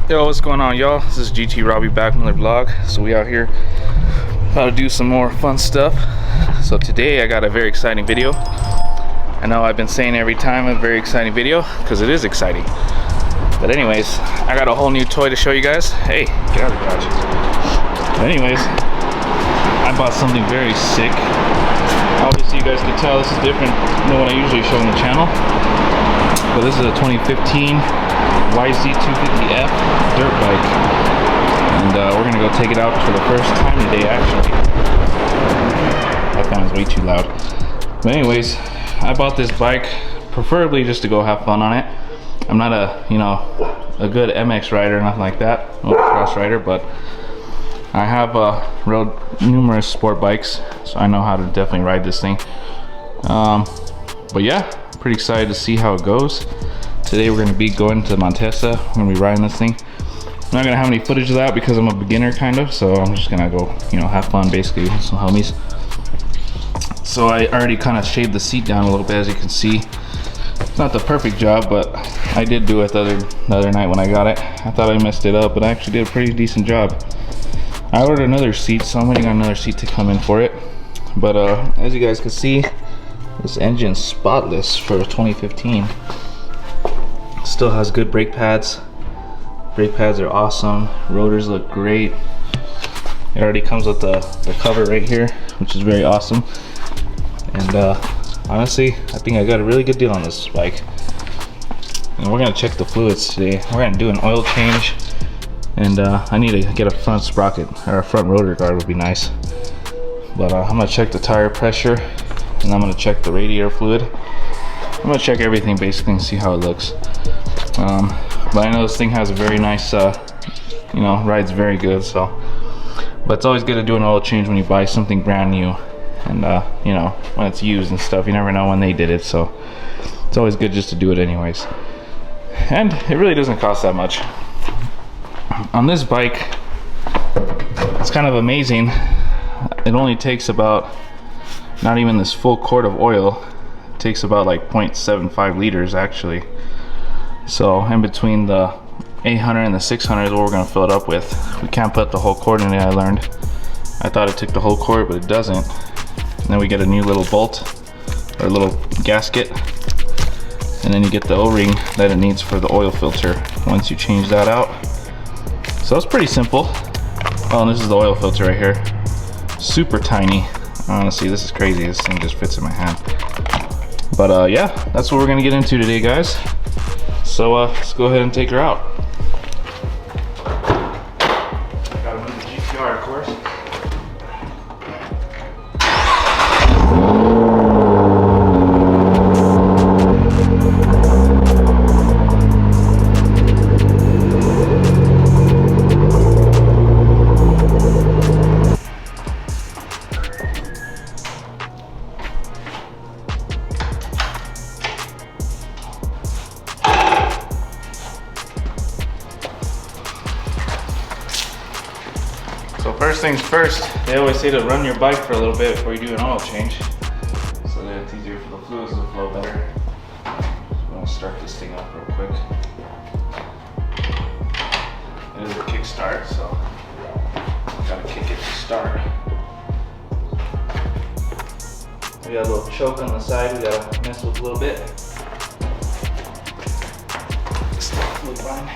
Yo, what's going on, y'all? This is GT Robbie back with another vlog. So we out here about to do some more fun stuff. So today I got a very exciting video. I know I've been saying every time a very exciting video because it is exciting. But anyways, I got a whole new toy to show you guys. Hey, get out of the garage. But anyways, I bought something very sick. Obviously you guys can tell this is different than what I usually show on the channel. But this is a 2015 YZ250F dirt bike, and we're gonna go take it out for the first time today. Actually, that fan is way too loud. But anyways, I bought this bike preferably just to go have fun on it. I'm not a good MX rider or nothing like that, motocross rider, but I have rode numerous sport bikes, so I know how to definitely ride this thing. But yeah, pretty excited to see how it goes. Today we're going to be going to Montesa. We're going to be riding this thing. I'm not going to have any footage of that because I'm a beginner kind of, so I'm just going to go, have fun basically with some homies. So I already kind of shaved the seat down a little bit, as you can see. It's not the perfect job, but I did do it the other night when I got it. I thought I messed it up, but I actually did a pretty decent job. I ordered another seat, so I'm waiting on another seat to come in for it. But as you guys can see, this engine's spotless for 2015. Still has good brake pads. Brake pads are awesome. Rotors look great. It already comes with the cover right here, which is very awesome. And honestly, I think I got a really good deal on this bike. And we're gonna check the fluids today. We're gonna do an oil change. And I need to get a front sprocket, or a front rotor guard would be nice. But I'm gonna check the tire pressure, and I'm gonna check the radiator fluid. I'm gonna check everything basically and see how it looks. But I know this thing has a very nice, rides very good. So, but it's always good to do an oil change when you buy something brand new, and when it's used and stuff. You never know when they did it, so it's always good just to do it anyways. And it really doesn't cost that much. On this bike, it's kind of amazing. It only takes about, not even this full quart of oil. It takes about like 0.75 liters actually. So in between the 800 and the 600 is what we're gonna fill it up with. We can't put the whole quart in it, I learned. I thought it took the whole quart, but it doesn't. And then we get a new little bolt, or a little gasket. And then you get the O-ring that it needs for the oil filter once you change that out. So it's pretty simple. Oh, and this is the oil filter right here. Super tiny. Honestly, this is crazy. This thing just fits in my hand. But yeah, that's what we're gonna get into today, guys. So let's go ahead and take her out. Gotta move the GTR, of course. So first things first, they always say to run your bike for a little bit before you do an oil change, so that it's easier for the fluids to flow better. So I'm gonna start this thing up real quick. It is a kickstart, so gotta kick it to start. We got a little choke on the side we gotta mess with a little bit. Fluid line.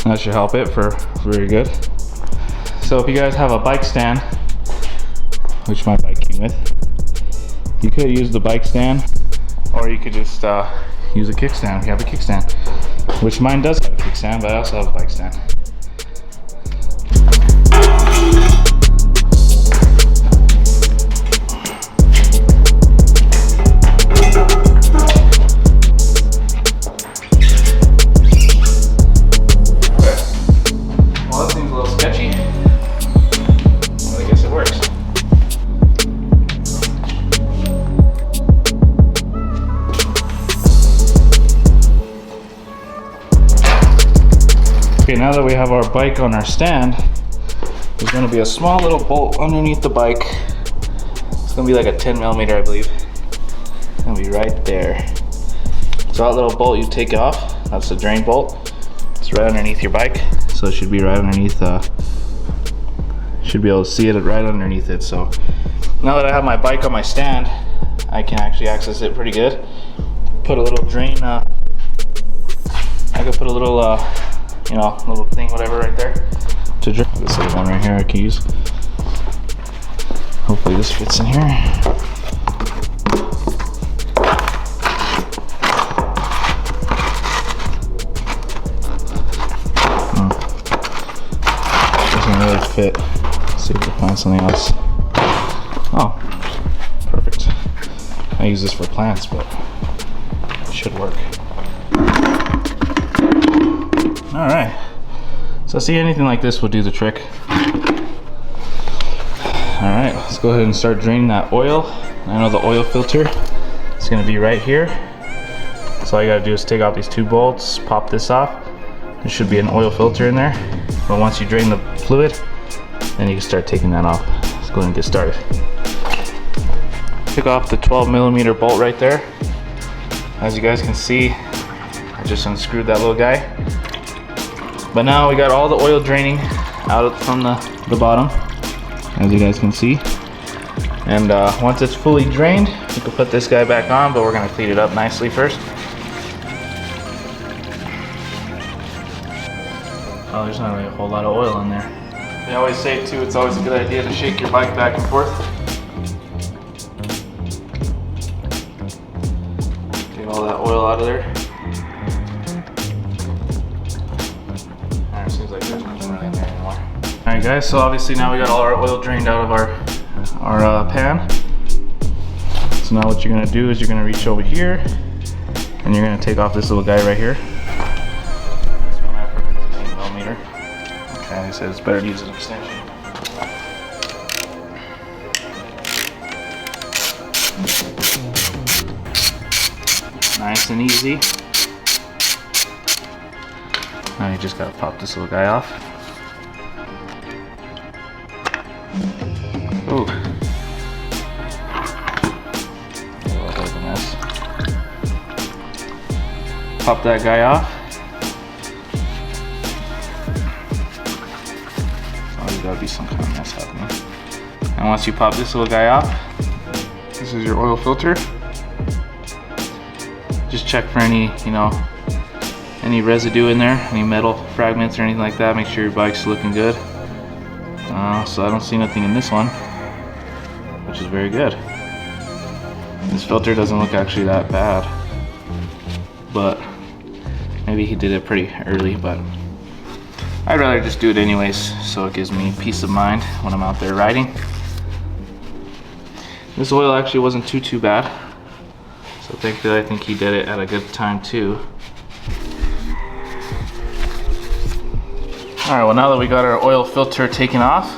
That should help it for very good. So if you guys have a bike stand, which my bike came with, you could use the bike stand, or you could just use a kickstand if you have a kickstand, which mine does have a kickstand, but I also have a bike stand. Okay, now that we have our bike on our stand, there's going to be a small little bolt underneath the bike. It's going to be like a 10mm, I believe. It's going to be right there. So that little bolt, you take it off. That's the drain bolt. It's right underneath your bike. So it should be right underneath, should be able to see it right underneath it. So now that I have my bike on my stand, I can actually access it pretty good. Put a little drain, I could put a little, you know, little thing, whatever, right there to drain. This little one right here I can use. Hopefully this fits in here. Doesn't really fit. Let's see if we can find something else. Oh, perfect. I use this for plants, but it should work. All right, so see, anything like this will do the trick. All right, let's go ahead and start draining that oil. I know the oil filter is gonna be right here. So all you gotta do is take out these two bolts, pop this off. There should be an oil filter in there. But once you drain the fluid, then you can start taking that off. Let's go ahead and get started. Took off the 12mm bolt right there. As you guys can see, I just unscrewed that little guy. But now we got all the oil draining out from the bottom, as you guys can see. And once it's fully drained, you can put this guy back on, but we're gonna clean it up nicely first. Oh, there's not really a whole lot of oil in there. They always say too, it's always a good idea to shake your bike back and forth. Get all that oil out of there. Seems like there's nothing really in there anymore. Alright guys, so obviously now we got all our oil drained out of our pan. So now what you're gonna do is you're gonna reach over here and you're gonna take off this little guy right here. This one I forgot is 8mm. Okay, I said it's better to use an extension. Nice and easy. Now you just gotta pop this little guy off. Ooh. Oh, that was a mess. Pop that guy off. So there's gotta be some kind of mess happening. And once you pop this little guy off, this is your oil filter. Just check for any, you know, any residue in there, any metal fragments or anything like that. Make sure your bike's looking good. So I don't see nothing in this one, which is very good. This filter doesn't look actually that bad, but maybe he did it pretty early, but I'd rather just do it anyways, so it gives me peace of mind when I'm out there riding. This oil actually wasn't too bad, so thankfully I think he did it at a good time too. Alright, well now that we got our oil filter taken off,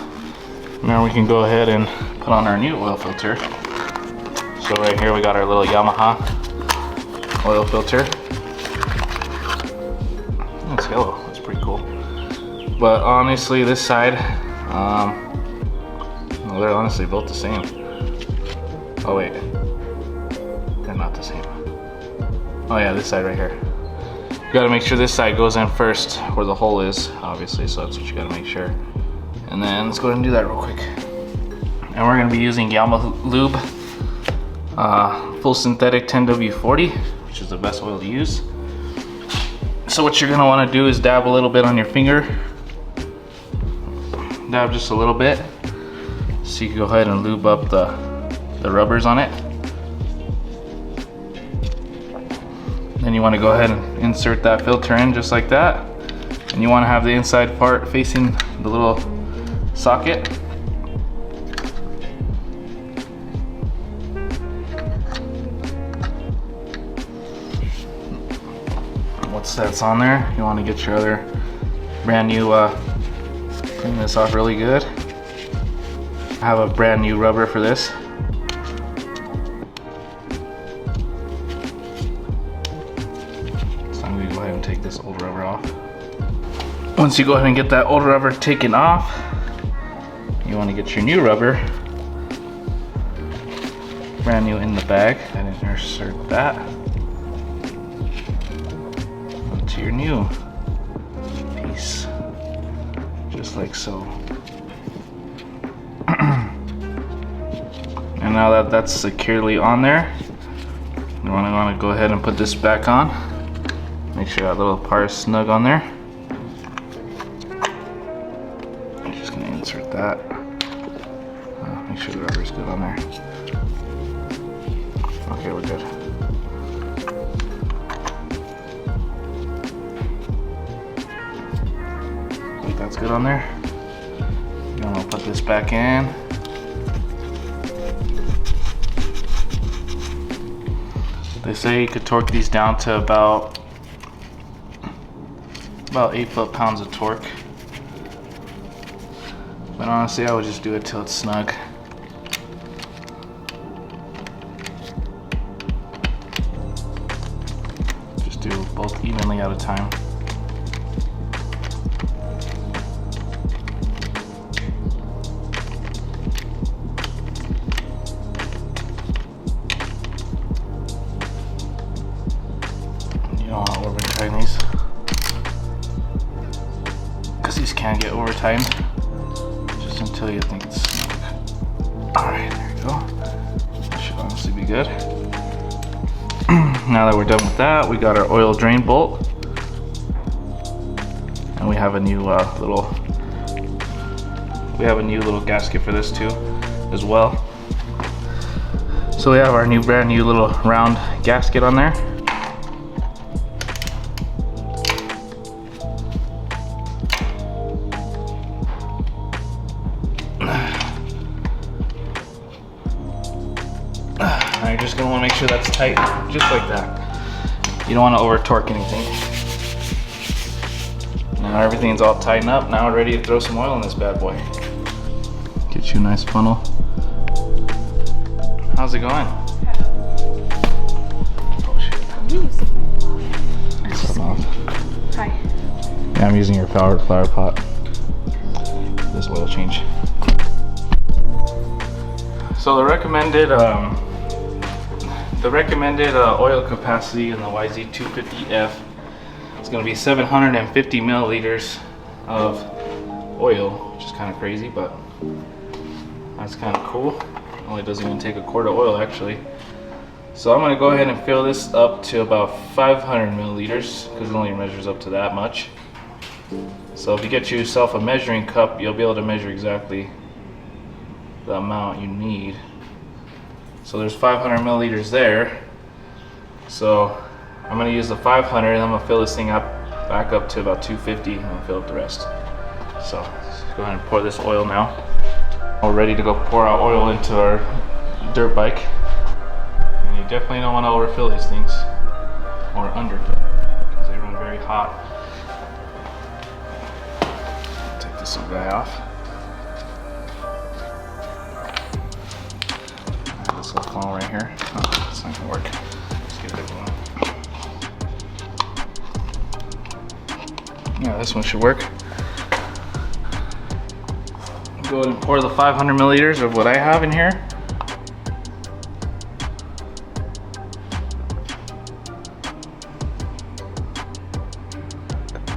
now we can go ahead and put on our new oil filter. So right here we got our little Yamaha oil filter. It's yellow, that's pretty cool. But honestly this side, well, they're honestly both the same. Oh wait, they're not the same. Oh yeah, this side right here. You gotta make sure this side goes in first where the hole is, obviously, so that's what you gotta make sure. And then let's go ahead and do that real quick. And we're gonna be using Yamaha Lube full synthetic 10W40, which is the best oil to use. So what you're gonna wanna do is dab a little bit on your finger. Dab just a little bit. So you can go ahead and lube up the rubbers on it. Then you wanna go ahead and insert that filter in just like that. And you wanna have the inside part facing the little socket. Once that's on there, you want to get your other brand new, clean this off really good. I have a brand new rubber for this. So I'm going to go ahead and take this old rubber off. Once you go ahead and get that old rubber taken off, you want to get your new rubber, brand new in the bag, and insert that onto your new piece, just like so. And now that that's securely on there, you want to go ahead and put this back on. Make sure that little part is snug on there. I'm just going to insert that. Make sure the rubber's good on there. Okay, we're good. I think that's good on there. Then we'll put this back in. They say you could torque these down to about 8 foot-pounds of torque. But honestly, I would just do it till it's snug. Just do both evenly at a time. You don't want to over tighten these, because these can get over tightened. Just until you think it's snug. Alright, there you go. That should honestly be good. Now that we're done with that, we got our oil drain bolt. And we have a new little gasket for this too, as well. So we have our brand new little round gasket on there. Now you're just going to want to make sure that's tight, just like that. You don't want to over torque anything. Now everything's all tightened up. Now we're ready to throw some oil in this bad boy. Get you a nice funnel. How's it going? Oh shit. Something off. Hi. Yeah, I'm using your flower pot. This oil change. So the recommended oil capacity in the YZ250F is going to be 750 milliliters of oil, which is kind of crazy, but that's kind of cool. Only doesn't even take a quart of oil actually. So I'm going to go ahead and fill this up to about 500 milliliters because it only measures up to that much. So if you get yourself a measuring cup, you'll be able to measure exactly the amount you need. So there's 500 milliliters there. So I'm going to use the 500 and I'm going to fill this thing up back up to about 250 and I'll fill up the rest. So let's go ahead and pour this oil now. We're ready to go pour our oil into our dirt bike. And you definitely don't want to overfill these things or underfill because they run very hot. Take this little guy off. This little funnel right here. Oh, it's not gonna work. Let's get it going. Yeah, this one should work. Go ahead and pour the 500 milliliters of what I have in here.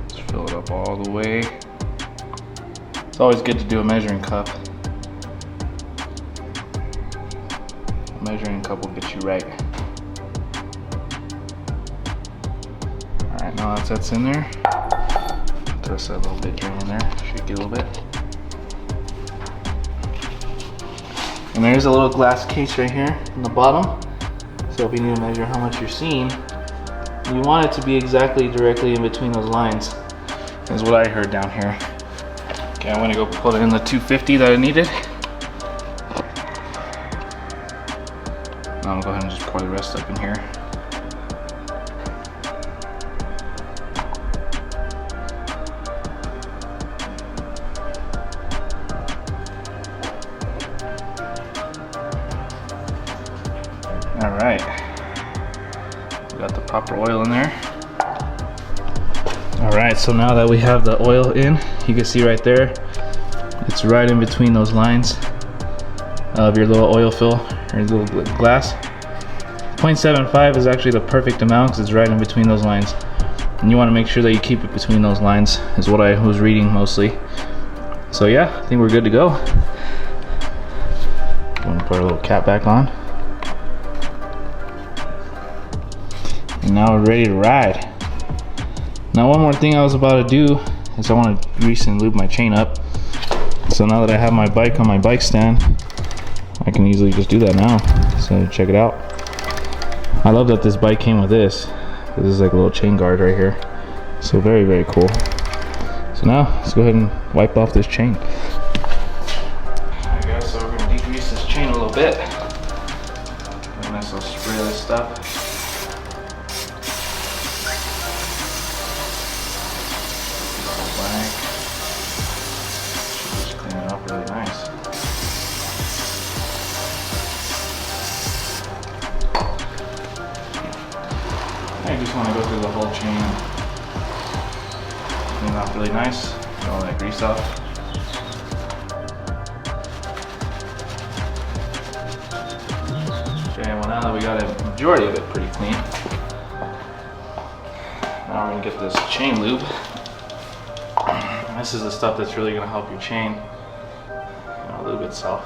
Just fill it up all the way. It's always good to do a measuring cup. A measuring cup will get you right. Alright, Now that's in there. Throw a little bit drain in there. Shake it a little bit. And there's a little glass case right here in the bottom. So if you need to measure how much you're seeing, you want it to be exactly directly in between those lines, is what I heard down here. Okay, I'm gonna go put it in the 250 that I needed. Now I'm gonna go ahead and just pour the rest up in here. All right, we got the proper oil in there. All right, so now that we have the oil in, you can see right there, it's right in between those lines of your little oil fill or your little glass. 0.75 is actually the perfect amount because it's right in between those lines. And you want to make sure that you keep it between those lines, is what I was reading mostly. So yeah, I think we're good to go. I'm gonna put our little cap back on. And now we're ready to ride. Now one more thing I was about to do is I want to grease and lube my chain up. So now that I have my bike on my bike stand, I can easily just do that now. So check it out. I love that this bike came with this. This is like a little chain guard right here. So very, very cool. So now let's go ahead and wipe off this chain. Alright guys, so we're going to degrease this chain a little bit. Get a nice little spray of this stuff. Just clean it up really nice. I just want to go through the whole chain, clean it up really nice, get all that grease off. Okay, well now that we got a majority of it pretty clean, now we're going to get this chain lube. This is the stuff that's really going to help your chain, lube itself.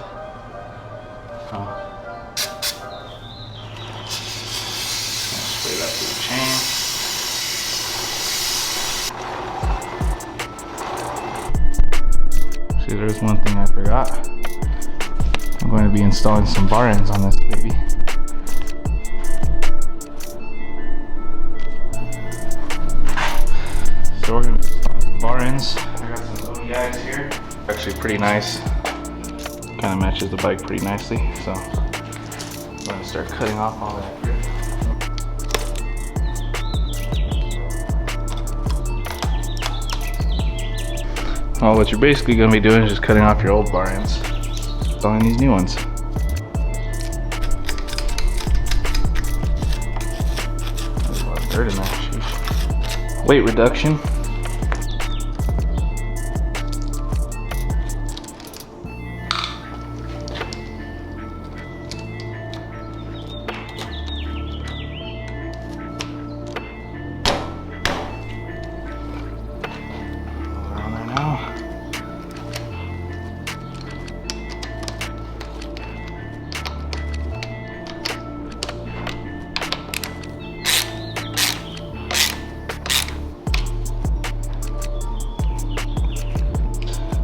Spray that through the chain. See, there's one thing I forgot. I'm going to be installing some bar ends on this baby. So we're going to be installing some bar ends. I got some OEIs here. Actually pretty nice. Kind of matches the bike pretty nicely. So I'm going to start cutting off all that here. Well, what you're basically going to be doing is just cutting off your old bar ends, installing these new ones. There's a lot of dirt in there. Sheesh. Weight reduction.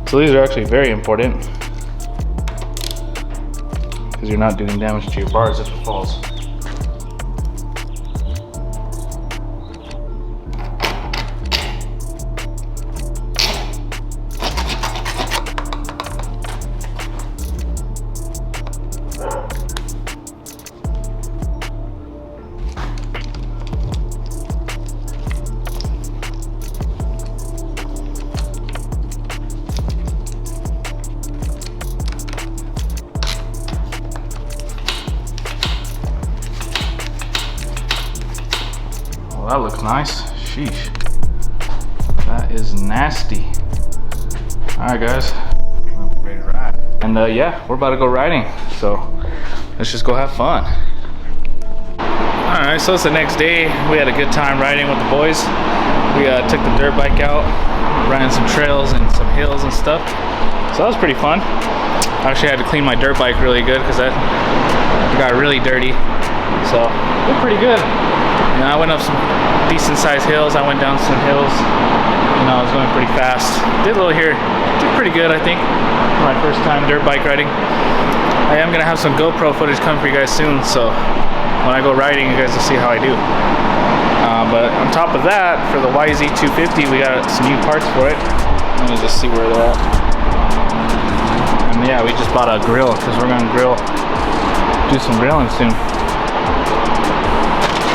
So these are actually very important because you're not doing damage to your bars if it falls. That looks nice. Sheesh. That is nasty. Alright guys, I'm ready to ride. And yeah, we're about to go riding. So let's just go have fun. Alright, so it's the next day. We had a good time riding with the boys. We took the dirt bike out, ran some trails and some hills and stuff. So that was pretty fun. I actually had to clean my dirt bike really good because that got really dirty. So it was pretty good. And I went up some decent sized hills. I went down some hills. You know, I was going pretty fast. Did a little here. Did pretty good, I think. My first time dirt bike riding. I am gonna have some GoPro footage coming for you guys soon, so when I go riding, you guys will see how I do. But on top of that, for the YZ250, we got some new parts for it. Let me just see where they're at. And yeah, we just bought a grill because we're gonna do some grilling soon.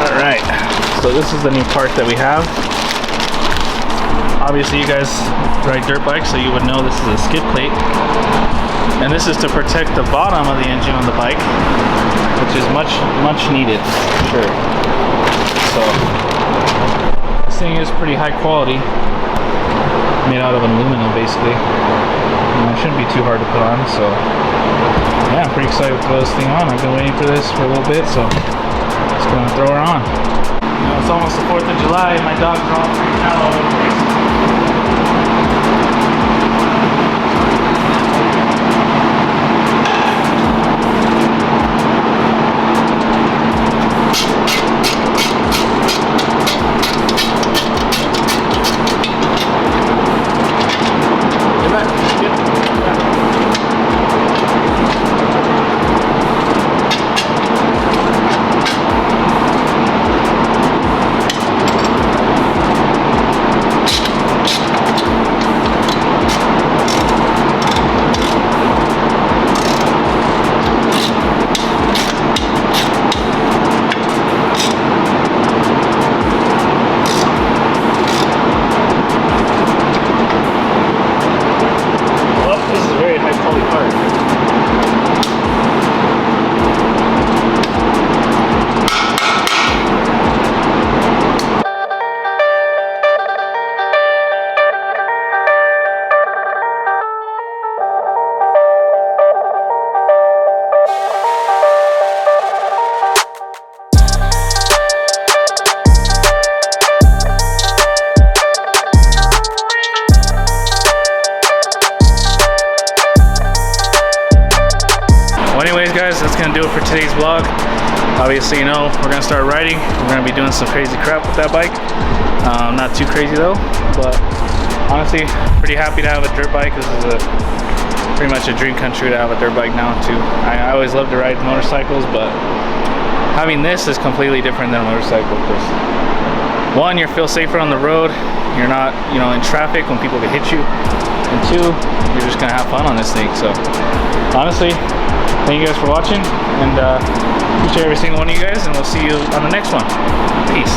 All right, so this is the new part that we have. Obviously, you guys ride dirt bikes, so you would know this is a skid plate. And this is to protect the bottom of the engine on the bike, which is much needed, for sure. So, this thing is pretty high quality, made out of aluminum, basically. And it shouldn't be too hard to put on, so yeah, I'm pretty excited to throw this thing on. I've been waiting for this for a little bit, so just gonna throw her on. You know, it's almost the 4th of July, and my dogs are all freaking out all over the place. Guys, that's gonna do it for today's vlog. Obviously, you know, we're gonna start riding. We're gonna be doing some crazy crap with that bike. Not too crazy though, but honestly, pretty happy to have a dirt bike. This is pretty much a dream come true to have a dirt bike now too. I always love to ride motorcycles, but having this is completely different than a motorcycle because one, you feel safer on the road. You're not, you know, in traffic when people can hit you, and two, you're just gonna have fun on this thing. So honestly, thank you guys for watching, and appreciate every single one of you guys, and we'll see you on the next one. Peace.